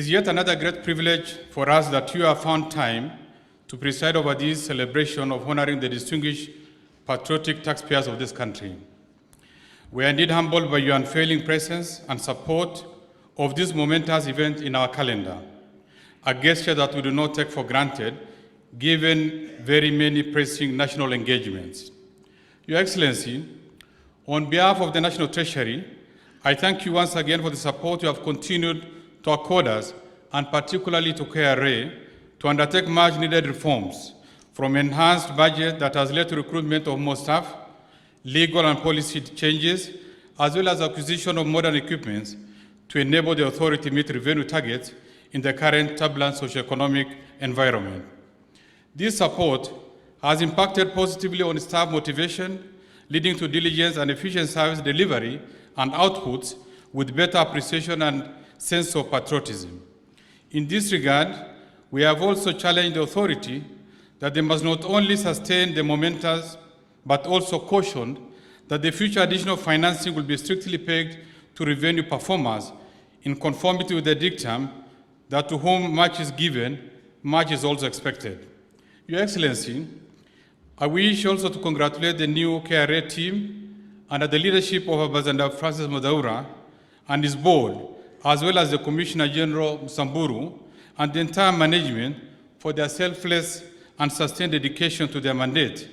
is yet another great privilege for us that you have found time to preside over this celebration of honoring the distinguished patriotic taxpayers of this country. We are indeed humbled by your unfailing presence and support of this momentous event in our calendar, a gesture that we do not take for granted given very many pressing national engagements. Your Excellency, on behalf of the National Treasury, I thank you once again for the support you have continued to accord us, and particularly to KRA, to undertake much-needed reforms, from enhanced budget that has led to recruitment of more staff, legal and policy changes, as well as acquisition of modern equipment to enable the authority to meet revenue targets in the current turbulent socio-economic environment. This support has impacted positively on staff motivation, leading to diligence and efficient service delivery and outputs with better appreciation and sense of patriotism. In this regard, we have also challenged the authority that they must not only sustain the momentum, but also cautioned that the future additional financing will be strictly pegged to revenue performance in conformity with the dictum that to whom much is given, much is also expected. Your Excellency, I wish also to congratulate the new KRA team under the leadership of Ambassador Francis Madaura and his board, as well as the Commissioner General Msamburu and the entire management for their selfless and sustained dedication to their mandate,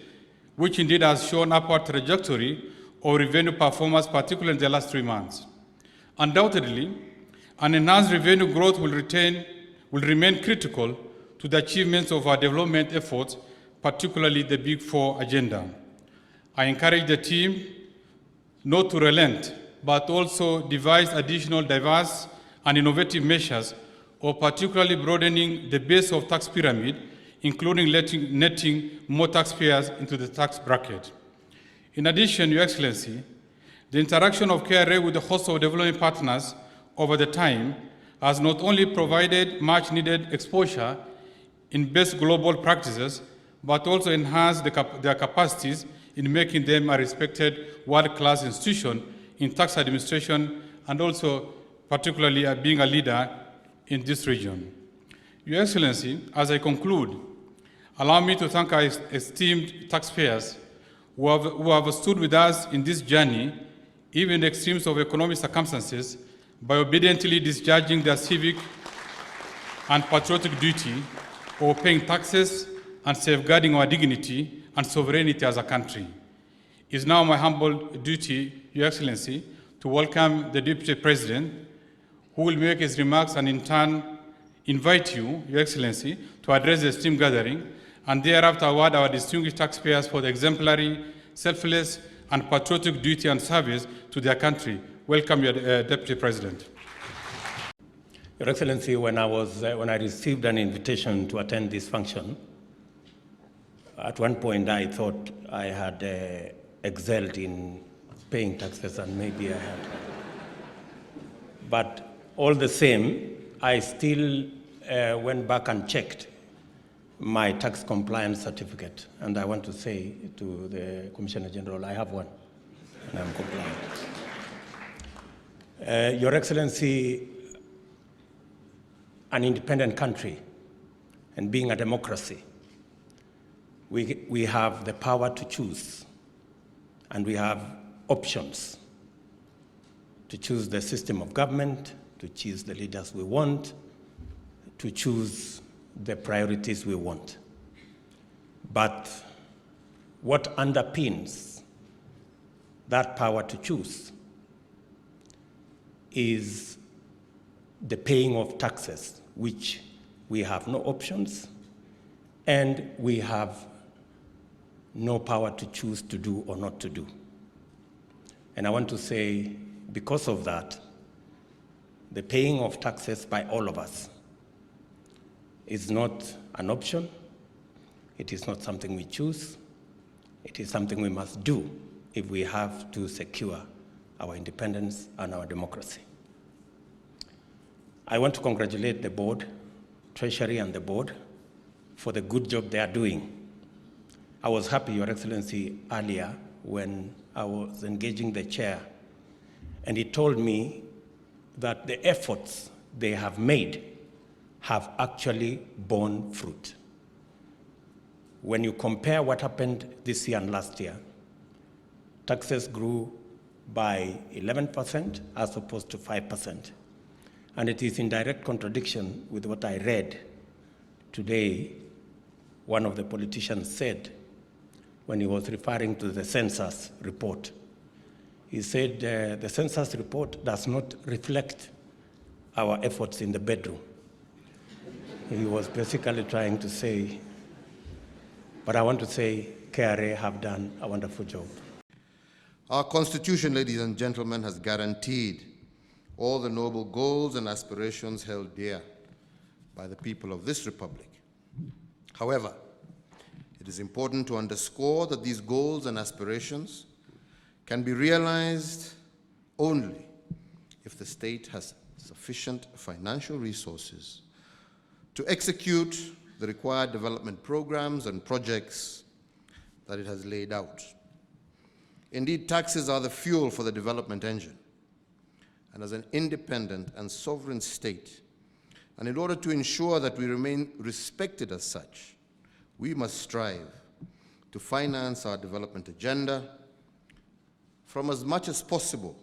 which indeed has shown upward trajectory of revenue performance, particularly in the last 3 months. Undoubtedly, an enhanced revenue growth will remain critical to the achievements of our development efforts, particularly the Big Four agenda. I encourage the team not to relent, but also devise additional diverse and innovative measures of particularly broadening the base of tax pyramid, including netting more taxpayers into the tax bracket. In addition, Your Excellency, the interaction of KRA with a host of development partners over the time has not only provided much-needed exposure in best global practices, but also enhanced their capacities in making them a respected world-class institution in tax administration, and also particularly being a leader in this region. Your Excellency, as I conclude, allow me to thank our esteemed taxpayers who have stood with us in this journey, even in the extremes of economic circumstances, by obediently discharging their civic and patriotic duty of paying taxes and safeguarding our dignity and sovereignty as a country. It is now my humble duty, Your Excellency, to welcome the Deputy President, who will make his remarks and in turn invite you, Your Excellency, to address the esteemed gathering, and thereafter award our distinguished taxpayers for the exemplary, selfless, and patriotic duty and service to their country. Welcome, Your Deputy President. Your Excellency, when I received an invitation to attend this function, at one point I thought I had excelled in paying taxes, and maybe I had. But all the same, I still went back and checked my tax compliance certificate, and I want to say to the Commissioner General, I have one, and I'm compliant. Your Excellency, an independent country and being a democracy, we have the power to choose, and we have options to choose the system of government, to choose the leaders we want, to choose the priorities we want. But what underpins that power to choose is the paying of taxes, which we have no options, and we have no power to choose to do or not to do. And I want to say, because of that, the paying of taxes by all of us is not an option. It is not something we choose. It is something we must do if we have to secure our independence and our democracy. I want to congratulate the board, Treasury and the board, for the good job they are doing. I was happy, Your Excellency, earlier when I was engaging the chair, and he told me that the efforts they have made have actually borne fruit. When you compare what happened this year and last year, taxes grew by 11% as opposed to 5%. And it is in direct contradiction with what I read today, one of the politicians said when he was referring to the census report. He said the census report does not reflect our efforts in the bedroom. He was basically trying to say, but I want to say KRA have done a wonderful job. Our Constitution, ladies and gentlemen, has guaranteed all the noble goals and aspirations held dear by the people of this republic. However, it is important to underscore that these goals and aspirations can be realized only if the state has sufficient financial resources to execute the required development programs and projects that it has laid out. Indeed, taxes are the fuel for the development engine. And as an independent and sovereign state, and in order to ensure that we remain respected as such, we must strive to finance our development agenda from as much as possible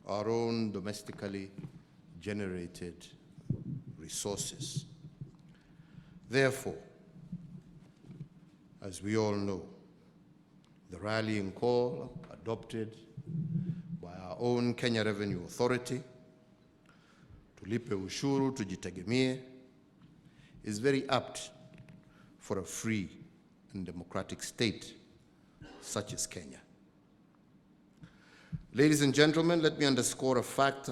our own domestically generated resources. Therefore, as we all know, the rallying call adopted by our own Kenya Revenue Authority, tulipe ushuru tujitegemee, is very apt for a free and democratic state such as Kenya. Ladies and gentlemen, let me underscore a fact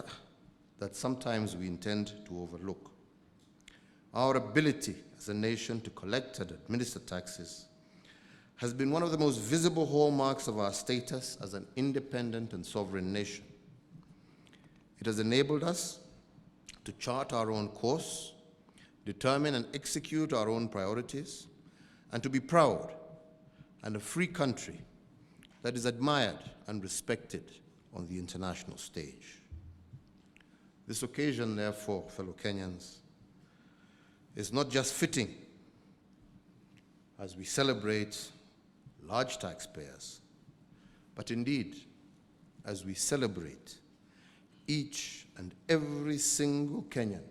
that sometimes we intend to overlook. Our ability as a nation to collect and administer taxes has been one of the most visible hallmarks of our status as an independent and sovereign nation. It has enabled us to chart our own course, determine and execute our own priorities, and to be proud and a free country that is admired and respected on the international stage. This occasion, therefore, fellow Kenyans, is not just fitting as we celebrate large taxpayers, but indeed as we celebrate each and every single Kenyan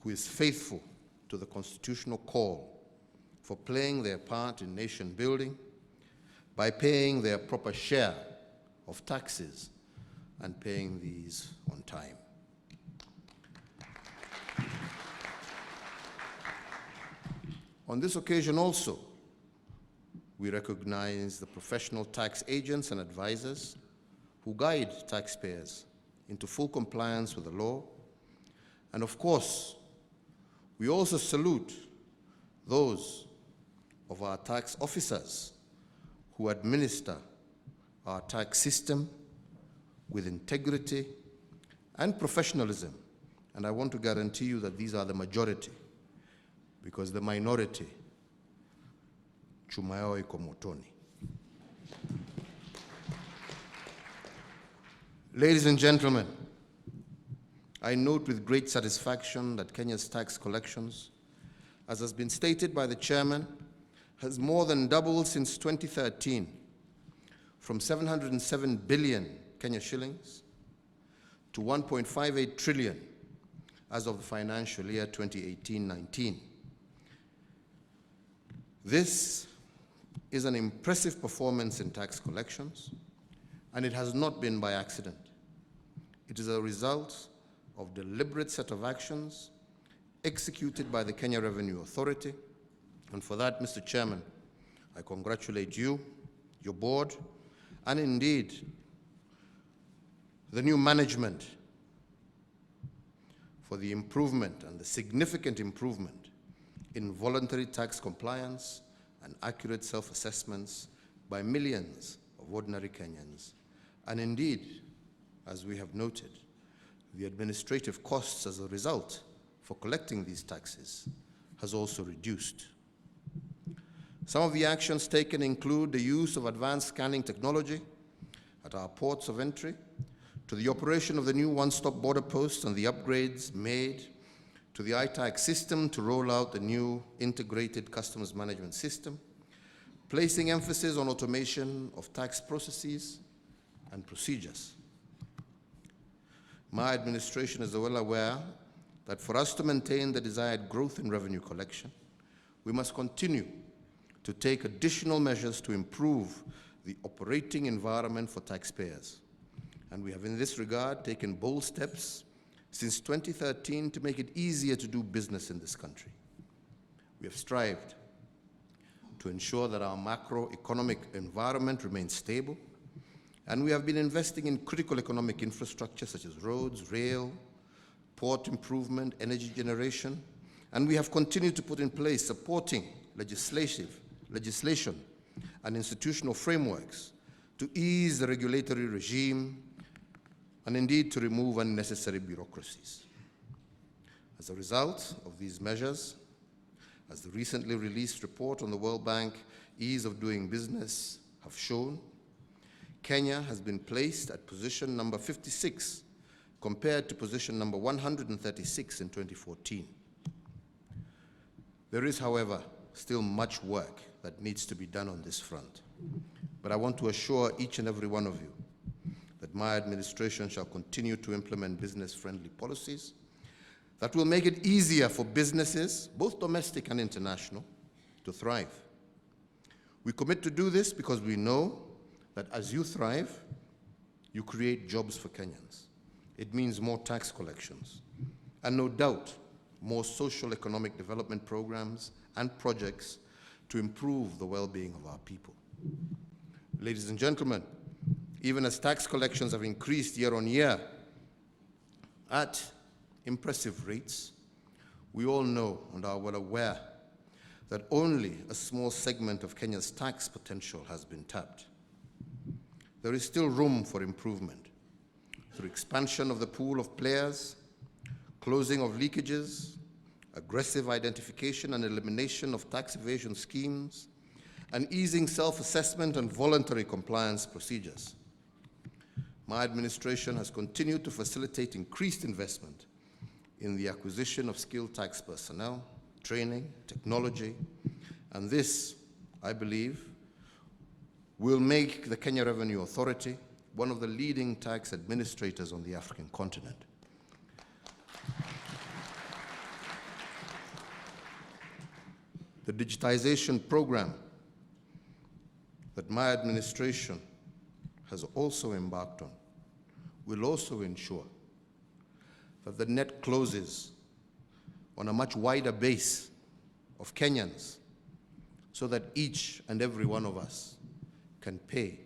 who is faithful to the constitutional call for playing their part in nation building by paying their proper share of taxes and paying these on time. On this occasion also, we recognize the professional tax agents and advisors who guide taxpayers into full compliance with the law. And of course, we also salute those of our tax officers who administer our tax system with integrity and professionalism. And I want to guarantee you that these are the majority, because the minority, chuma yao iko motoni. Ladies and gentlemen, I note with great satisfaction that Kenya's tax collections, as has been stated by the chairman, has more than doubled since 2013, from 707 billion Kenya shillings to 1.58 trillion as of the financial year 2018-19. This is an impressive performance in tax collections, and it has not been by accident. It is a result of deliberate set of actions executed by the Kenya Revenue Authority. And for that, Mr. Chairman, I congratulate you, your board, and indeed the new management for the improvement and the significant improvement in voluntary tax compliance and accurate self-assessments by millions of ordinary Kenyans. And indeed, as we have noted, the administrative costs as a result for collecting these taxes has also reduced. Some of the actions taken include the use of advanced scanning technology at our ports of entry, to the operation of the new one-stop border post and the upgrades made to the iTax system to roll out the new integrated customs management system, placing emphasis on automation of tax processes and procedures. My administration is well aware that for us to maintain the desired growth in revenue collection, we must continue to take additional measures to improve the operating environment for taxpayers. And we have in this regard taken bold steps since 2013 to make it easier to do business in this country. We have strived to ensure that our macroeconomic environment remains stable, and we have been investing in critical economic infrastructure such as roads, rail, port improvement, energy generation, and we have continued to put in place supporting legislation and institutional frameworks to ease the regulatory regime and indeed to remove unnecessary bureaucracies. As a result of these measures, as the recently released report on the World Bank Ease of Doing Business have shown, Kenya has been placed at position number 56 compared to position number 136 in 2014. There is, however, still much work that needs to be done on this front. But I want to assure each and every one of you that my administration shall continue to implement business-friendly policies that will make it easier for businesses, both domestic and international, to thrive. We commit to do this because we know that as you thrive, you create jobs for Kenyans. It means more tax collections, and no doubt, more social economic development programs and projects to improve the well-being of our people. Ladies and gentlemen, even as tax collections have increased year on year at impressive rates, we all know and are well aware that only a small segment of Kenya's tax potential has been tapped. There is still room for improvement through expansion of the pool of players, closing of leakages, aggressive identification and elimination of tax evasion schemes, and easing self-assessment and voluntary compliance procedures. My administration has continued to facilitate increased investment in the acquisition of skilled tax personnel, training, technology, and this, I believe, will make the Kenya Revenue Authority one of the leading tax administrators on the African continent. The digitization program that my administration has also embarked on will also ensure that the net closes on a much wider base of Kenyans so that each and every one of us can pay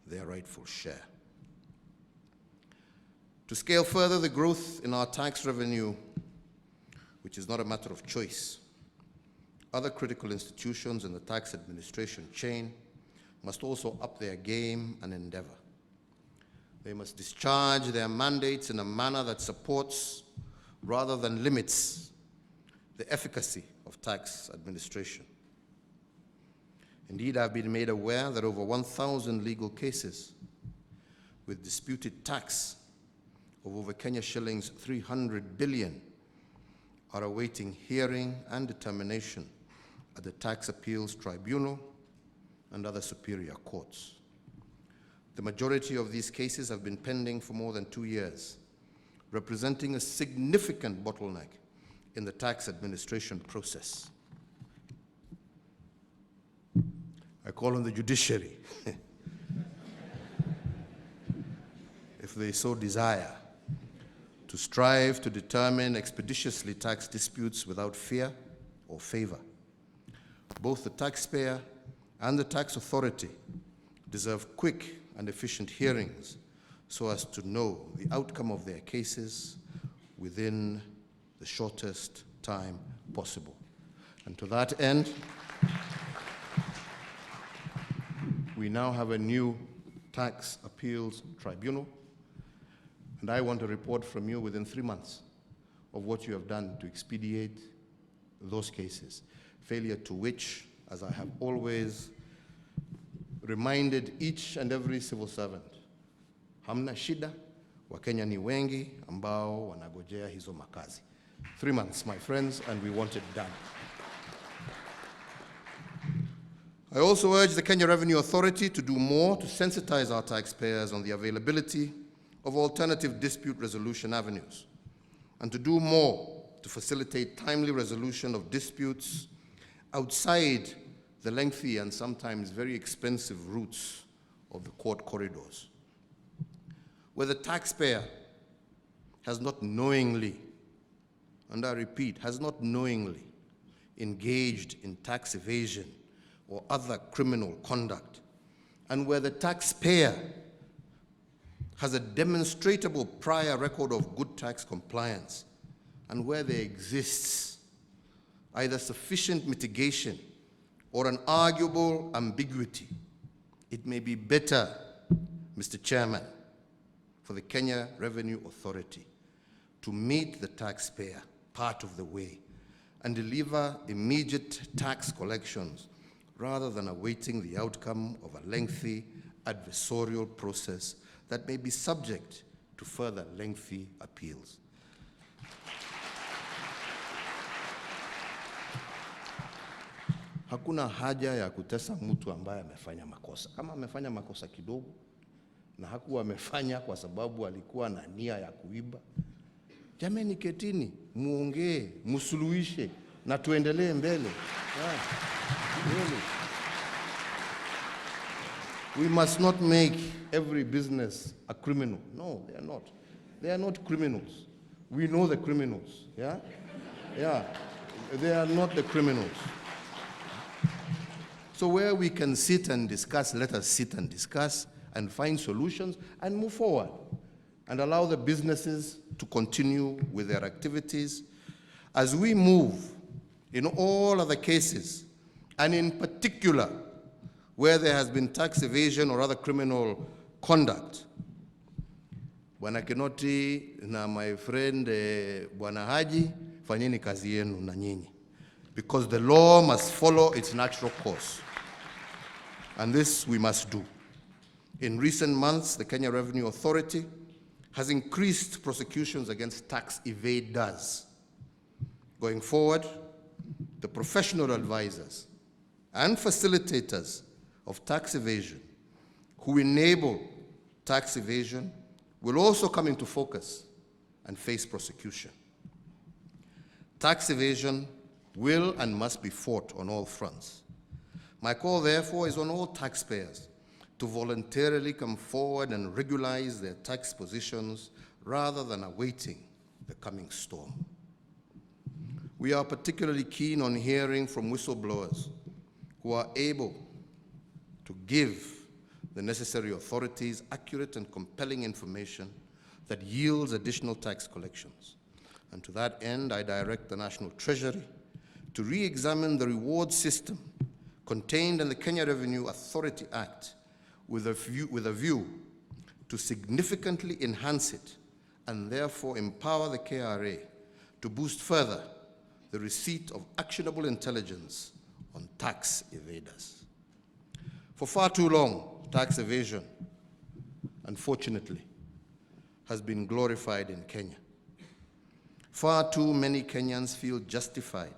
their rightful share. To scale further the growth in our tax revenue, which is not a matter of choice, other critical institutions in the tax administration chain must also up their game and endeavor. They must discharge their mandates in a manner that supports rather than limits the efficacy of tax administration. Indeed, I've been made aware that over 1,000 legal cases with disputed tax of over Kenya shillings 300 billion are awaiting hearing and determination at the Tax Appeals Tribunal and other superior courts. The majority of these cases have been pending for more than 2 years, representing a significant bottleneck in the tax administration process. I call on the judiciary, if they so desire, to strive to determine expeditiously tax disputes without fear or favor. Both the taxpayer and the tax authority deserve quick and efficient hearings so as to know the outcome of their cases within the shortest time possible. And to that end, we now have a new Tax Appeals Tribunal, and I want a report from you within 3 months of what you have done to expedite those cases, failure to which, as I have always reminded each and every civil servant, hamna shida, Wakenya ni wengi ambao wanagojea hizo makazi. 3 months, my friends, and we want it done. I also urge the Kenya Revenue Authority to do more to sensitize our taxpayers on the availability of alternative dispute resolution avenues, and to do more to facilitate timely resolution of disputes outside the lengthy and sometimes very expensive routes of the court corridors, where the taxpayer has not knowingly, and I repeat, has not knowingly engaged in tax evasion or other criminal conduct, and where the taxpayer has a demonstrable prior record of good tax compliance, and where there exists either sufficient mitigation or an arguable ambiguity, it may be better, Mr. Chairman, for the Kenya Revenue Authority to meet the taxpayer part of the way and deliver immediate tax collections rather than awaiting the outcome of a lengthy adversarial process that may be subject to further lengthy appeals. Hakuna haja ya kutesa mtu ambaye amefanya makosa. Kama amefanya makosa kidogo na hakuwa amefanya kwa sababu alikuwa na nia ya kuiba, jameni, ketini, muongee, musuluhishe na tuendelee mbele. Really. We must not make every business a criminal. No, they are not. They are not criminals. We know the criminals. Yeah? Yeah. They are not the criminals. So where we can sit and discuss, let us sit and discuss and find solutions and move forward and allow the businesses to continue with their activities as we move in all other cases, and in particular where there has been tax evasion or other criminal conduct. Bwana Kinoti na my friend Bwana Haji, fanyeni kazi yenu na nyinyi, because the law must follow its natural course. And this we must do. In recent months, the Kenya Revenue Authority has increased prosecutions against tax evaders. Going forward, the professional advisors and facilitators of tax evasion who enable tax evasion will also come into focus and face prosecution. Tax evasion will and must be fought on all fronts. My call, therefore, is on all taxpayers to voluntarily come forward and regularize their tax positions rather than awaiting the coming storm. We are particularly keen on hearing from whistleblowers who are able to give the necessary authorities accurate and compelling information that yields additional tax collections. And to that end, I direct the National Treasury to re-examine the reward system contained in the Kenya Revenue Authority Act with a view to significantly enhance it and therefore empower the KRA to boost further the receipt of actionable intelligence on tax evaders. For far too long, tax evasion, unfortunately, has been glorified in Kenya. Far too many Kenyans feel justified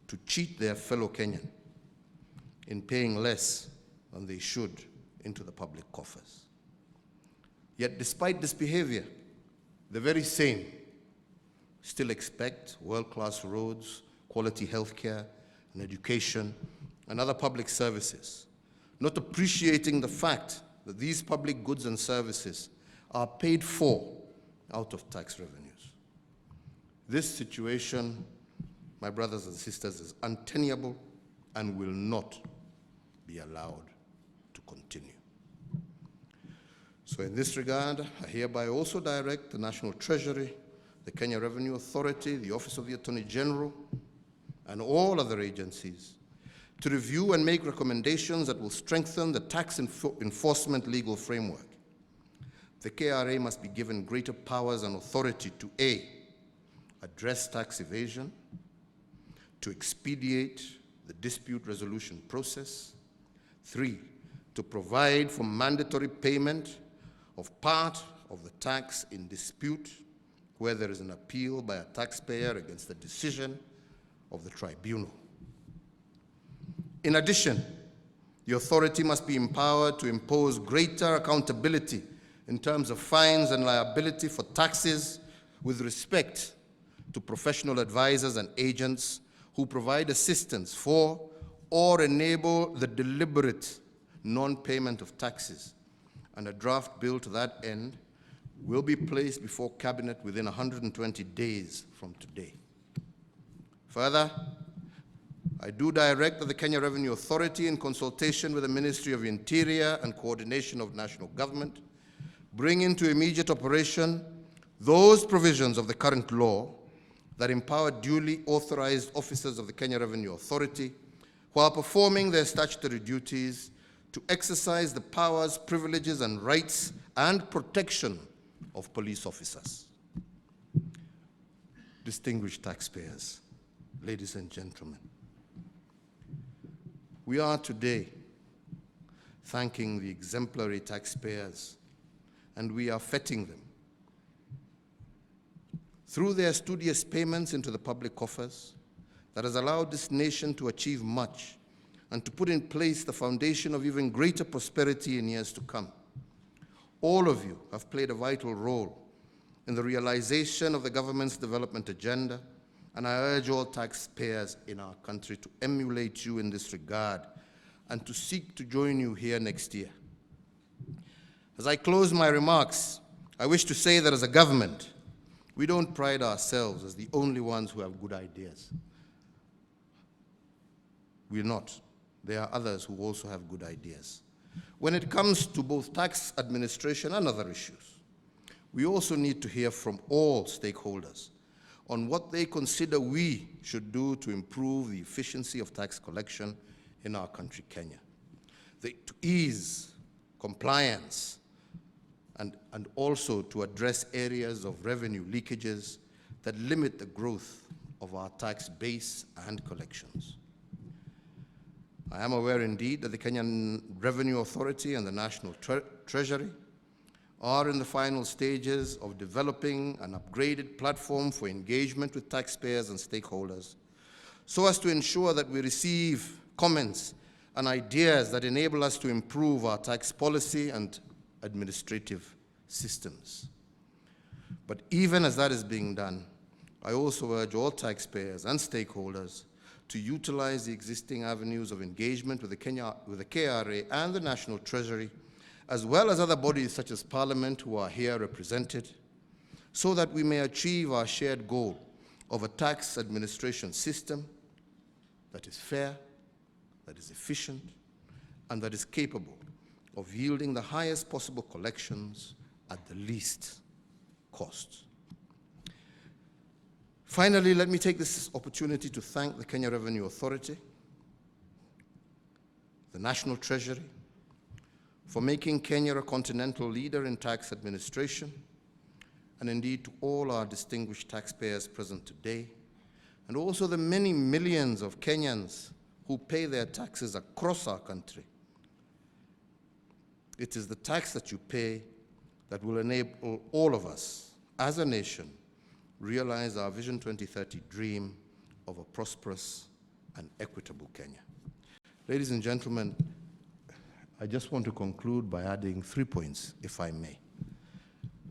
to cheat their fellow Kenyan in paying less than they should into the public coffers. Yet despite this behavior, the very same still expect world-class roads, quality healthcare and education, and other public services, not appreciating the fact that these public goods and services are paid for out of tax revenues. This situation, my brothers and sisters, is untenable and will not be allowed to continue. So in this regard, I hereby also direct the National Treasury, the Kenya Revenue Authority, the Office of the Attorney General, and all other agencies to review and make recommendations that will strengthen the tax enforcement legal framework. The KRA must be given greater powers and authority to A, address tax evasion, to expedite the dispute resolution process, 3, to provide for mandatory payment of part of the tax in dispute, where there is an appeal by a taxpayer against the decision of the tribunal. In addition, the authority must be empowered to impose greater accountability in terms of fines and liability for taxes with respect to professional advisors and agents who provide assistance for or enable the deliberate non-payment of taxes. And a draft bill to that end will be placed before Cabinet within 120 days from today. Further, I do direct that the Kenya Revenue Authority, in consultation with the Ministry of Interior and coordination of national government, bring into immediate operation those provisions of the current law that empower duly authorized officers of the Kenya Revenue Authority, while performing their statutory duties, to exercise the powers, privileges, and rights and protection of police officers. Distinguished taxpayers, ladies and gentlemen, we are today thanking the exemplary taxpayers, and we are feting them. Through their studious payments into the public coffers that has allowed this nation to achieve much and to put in place the foundation of even greater prosperity in years to come. All of you have played a vital role in the realization of the government's development agenda, and I urge all taxpayers in our country to emulate you in this regard and to seek to join you here next year. As I close my remarks, I wish to say that as a government, we don't pride ourselves as the only ones who have good ideas. We're not. There are others who also have good ideas. When it comes to both tax administration and other issues, we also need to hear from all stakeholders on what they consider we should do to improve the efficiency of tax collection in our country, Kenya, to ease compliance and also to address areas of revenue leakages that limit the growth of our tax base and collections. I am aware indeed that the Kenyan Revenue Authority and the National Treasury are in the final stages of developing an upgraded platform for engagement with taxpayers and stakeholders, so as to ensure that we receive comments and ideas that enable us to improve our tax policy and administrative systems. But even as that is being done, I also urge all taxpayers and stakeholders to utilize the existing avenues of engagement with the KRA and the National Treasury, as well as other bodies such as Parliament who are here represented, so that we may achieve our shared goal of a tax administration system that is fair, that is efficient, and that is capable of yielding the highest possible collections at the least cost. Finally, let me take this opportunity to thank the Kenya Revenue Authority, the National Treasury, for making Kenya a continental leader in tax administration, and indeed to all our distinguished taxpayers present today, and also the many millions of Kenyans who pay their taxes across our country. It is the tax that you pay that will enable all of us, as a nation, realize our Vision 2030 dream of a prosperous and equitable Kenya. Ladies and gentlemen, I just want to conclude by adding 3 points, if I may.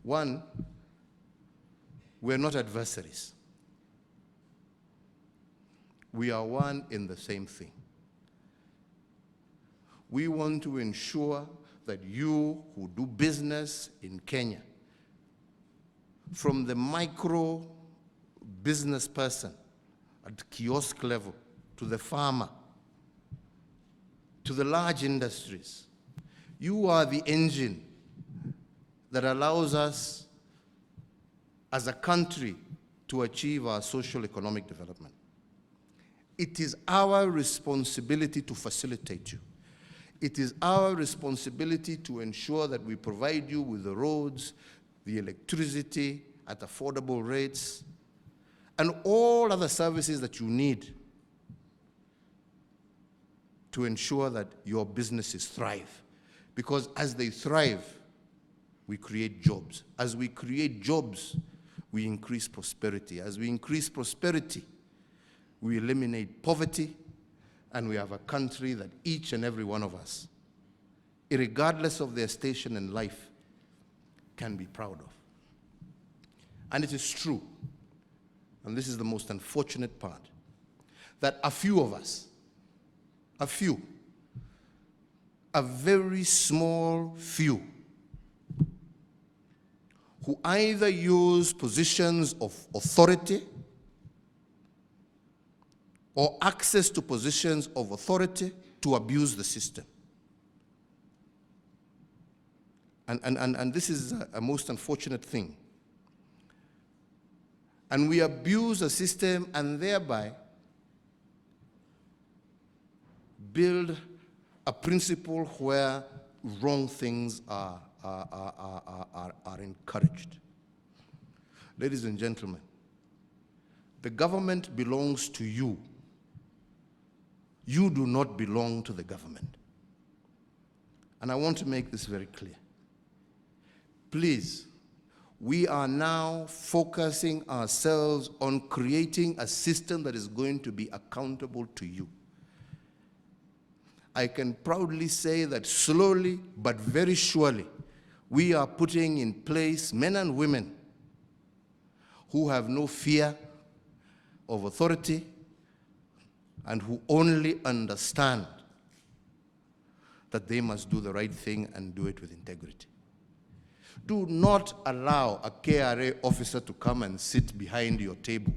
One, we're not adversaries. We are one in the same thing. We want to ensure that you who do business in Kenya, from the micro business person at kiosk level to the farmer, to the large industries, you are the engine that allows us as a country to achieve our social economic development. It is our responsibility to facilitate you. It is our responsibility to ensure that we provide you with the roads, the electricity at affordable rates, and all other services that you need to ensure that your businesses thrive. Because as they thrive, we create jobs. As we create jobs, we increase prosperity. As we increase prosperity, we eliminate poverty, and we have a country that each and every one of us, regardless of their station in life, can be proud of. And it is true, and this is the most unfortunate part, that a few of us, a very small few, who either use positions of authority or access to positions of authority to abuse the system. And this is a most unfortunate thing. And we abuse a system and thereby build a principle where wrong things are encouraged. Ladies and gentlemen, the government belongs to you. You do not belong to the government. And I want to make this very clear. Please, we are now focusing ourselves on creating a system that is going to be accountable to you. I can proudly say that slowly but very surely, we are putting in place men and women who have no fear of authority and who only understand that they must do the right thing and do it with integrity. Do not allow a KRA officer to come and sit behind your table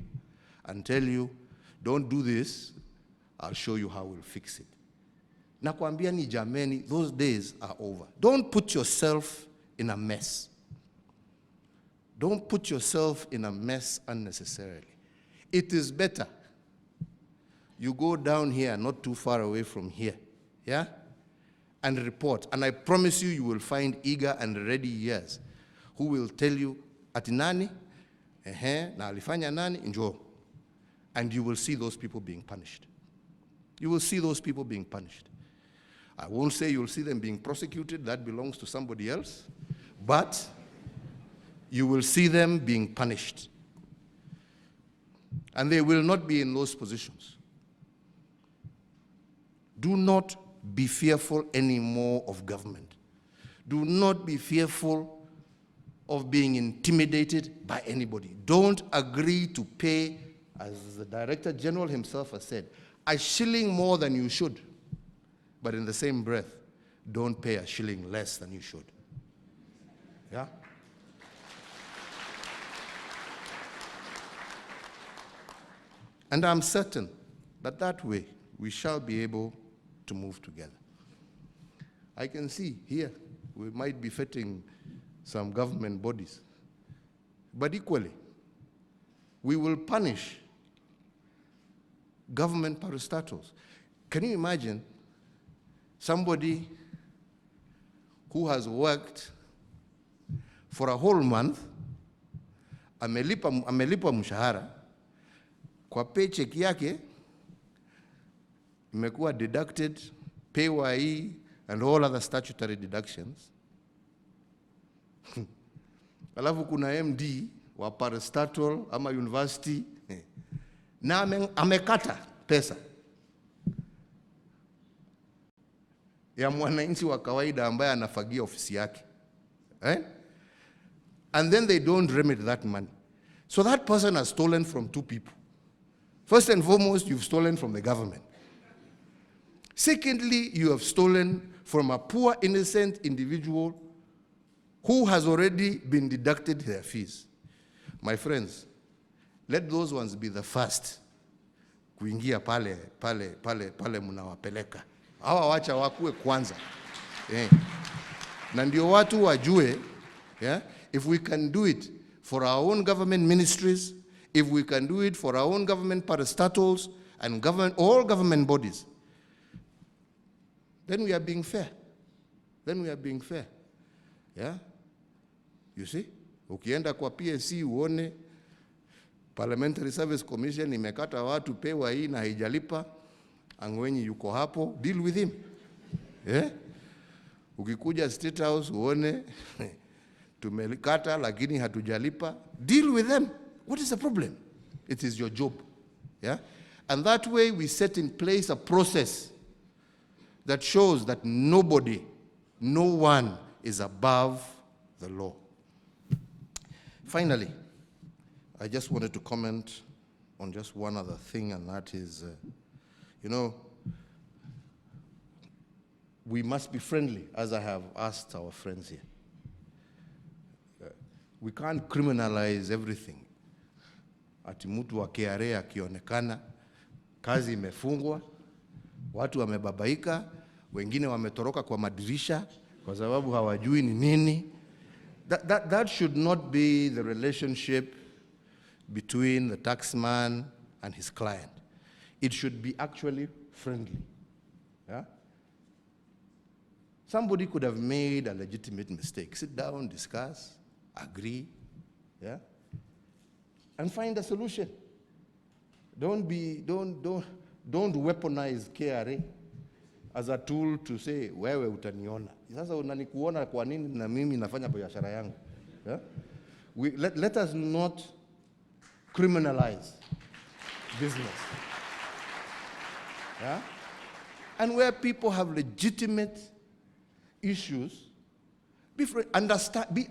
and tell you, don't do this, I'll show you how we'll fix it. Nakwambia ni jameni, those days are over. Don't put yourself in a mess. Don't put yourself in a mess unnecessarily. It is better you go down here, not too far away from here, yeah? And report. And I promise you, you will find eager and ready ears who will tell you, ati nani, na alifanya nani, njoo. And you will see those people being punished. You will see those people being punished. I won't say you'll see them being prosecuted, that belongs to somebody else, but you will see them being punished. And they will not be in those positions. Do not be fearful anymore of government. Do not be fearful of being intimidated by anybody. Don't agree to pay, as the Director General himself has said, a shilling more than you should. But in the same breath, don't pay a shilling less than you should. Yeah? And I'm certain that that way we shall be able to move together. I can see here, we might be fitting some government bodies. But equally, we will punish government parastatals. Can you imagine somebody who has worked for a whole month, amelipwa mshahara, kwa paycheck yake, imekuwa deducted, PAYE, and all other statutory deductions. Alafu kuna MD wa parastatal ama university, na amekata pesa ya mwananchi wa kawaida ambaye anafagia ofisi yake. And then they don't remit that money. So that person has stolen from two people. First and foremost, you've stolen from the government. Secondly, you have stolen from a poor, innocent individual who has already been deducted their fees. My friends, let those ones be the first kuingia pale mnawapeleka. Hawa wacha wakue kwanza. Na ndio watu wajue, yeah, if we can do it for our own government ministries, if we can do it for our own government parastatals and all government bodies, then we are being fair. Then we are being fair. Yeah? You see? Ukienda kwa PSC uone Parliamentary Service Commission imekata watu PAYE na haijalipa, Angwenyi yuko hapo, deal with him. Yeah? Ukikuja State House uone tumelikata lakini hatujalipa. Deal with them. What is the problem? It is your job. Yeah? And that way we set in place a process that shows that nobody, no one is above the law. Finally, I just wanted to comment on just one other thing, and that is, we must be friendly, as I have asked our friends here. We can't criminalize everything. Ati mtu wa KRA akionekana, kazi imefungwa, watu wamebabaika, wengine wametoroka kwa madirisha kwa sababu hawajui ni nini. That should not be the relationship between the taxman and his client. It should be actually friendly. Yeah? Somebody could have made a legitimate mistake. Sit down, discuss, agree, yeah? And find a solution. Don't weaponize KRA as a tool to say, wewe utaniona. Sasa unanikuona kwa nini na mimi nafanya biashara yangu? Yeah? Let us not criminalize business. Yeah? And where people have legitimate issues, be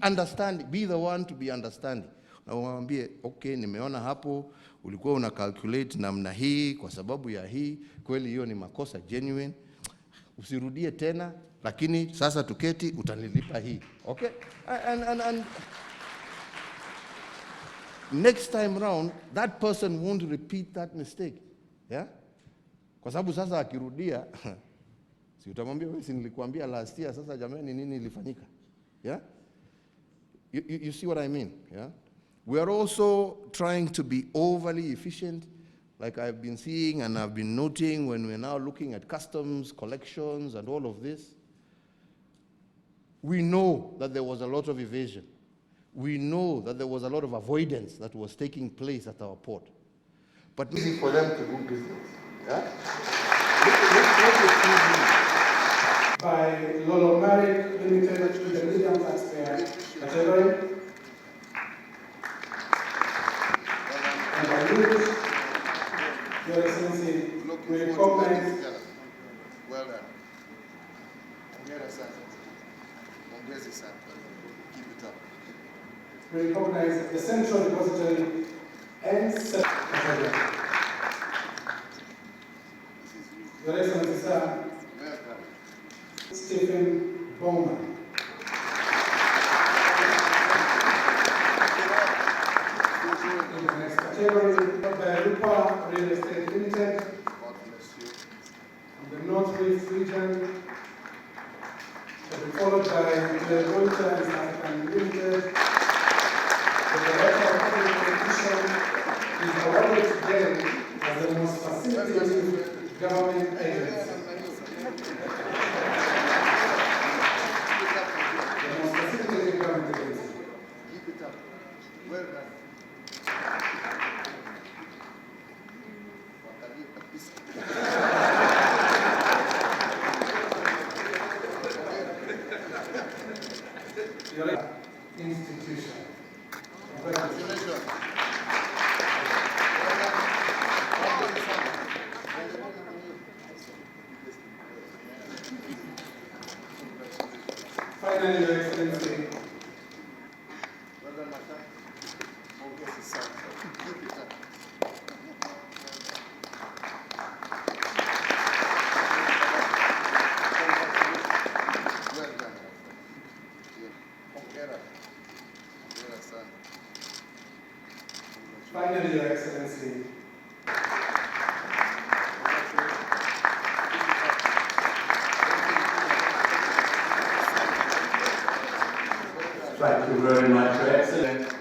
understanding, be the one to be understanding. Na uambie, okay, nimeona hapo, ulikuwa una calculate namna hii, kwa sababu ya hii, kweli hiyo ni makosa genuine, usirudie tena, lakini sasa tuketi, utanilipa hii. Okay? And next time round, that person won't repeat that mistake. Yeah? Kwa sababu sasa akirudia, si utamwambia wewe si nilikuambia last year, sasa jamani nini ilifanyika? Yeah? You see what I mean? Yeah? We are also trying to be overly efficient, like I've been seeing and I've been noting when we're now looking at customs, collections, and all of this. We know that there was a lot of evasion. We know that there was a lot of avoidance that was taking place at our port. But easy for them to do business. Yeah? By Lolo Married Limited to the medium taxpayer category. And by which, Your Excellency, we recognize. Well done. Hongera sana. Hongezi sana. Keep it up. We recognize the Central Depository and category. Your Excellency, sir. Stephen Bowman. In the next category, by Rupa Real Estate Limited. God bless you. In the Northwest region, will be followed by the Volta and African Limited. The Director of Public Competition is awarded today as the most facilitative government agency. Keep it up. Well done. Your institution. Congratulations. Finally, Your Excellency, Well done, my son. Keep it up. Well done, my friend. Hongera. Hongera sana. finally, Your Excellency, Thank you very much, Your Excellency.